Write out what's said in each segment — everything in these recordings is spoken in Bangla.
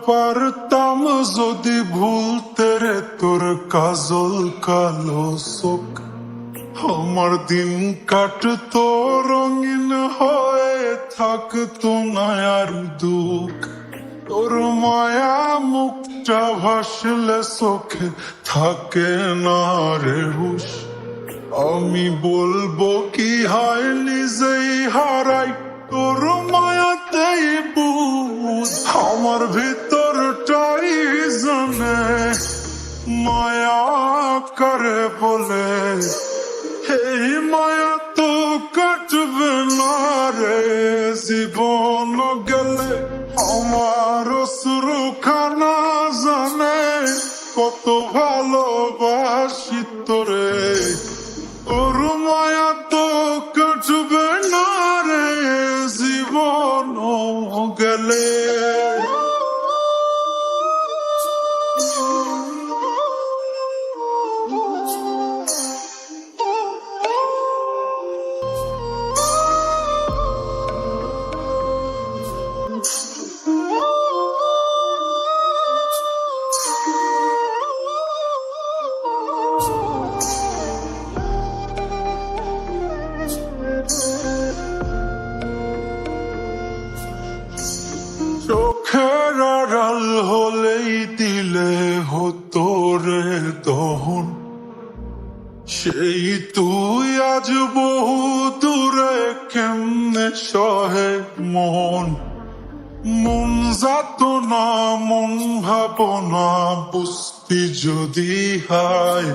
পারতাম যদি ভুলতে রে তোর কাজল কালো চোখ। আমার দিন কাটতো রঙিন হয়ে, থাকতো না আর দুঃখ। তোর মায়া মুখটা ভাসলে চোখে থাকে না রে হুশ। আমি বলবো কি হায় নিজেই হারাই তোর মায়াতেই বুঝ। আমার ভিতরটাই জানে মায়া করে বলে, এই মায়া তো কাটবে না রে জীবন গেলে। আমার অশ্রুখানা জানে কত ভালোবাসি তোরে, তোর মায়া তো কাটবে না রে জীবন গেলে। চোখের আড়াল হলেই দিলে হতো রে দহন, সেই তুই আজ বহু দূরে কেমনে সহে মন। মন যাতনা মন ভাবনা বুঝতি যদি হায়,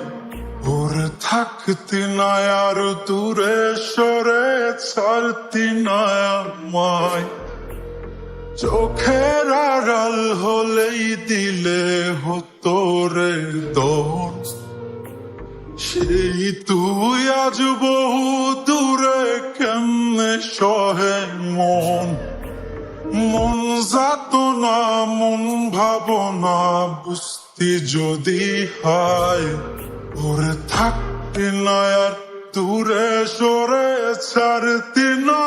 ওরে থাকতি না আর দূরে সরে ছাড়তি না আমায়। চোখের আড়াল হলেই দিলে হতো রে দহন, সেই তুই আজ বহু দূরে কেমনে সহে মন। মন যাতনা মন ভাবনা বুঝতি যদি হায়, ওরে থাকতি না আর দূরে সরে ছাড়তি না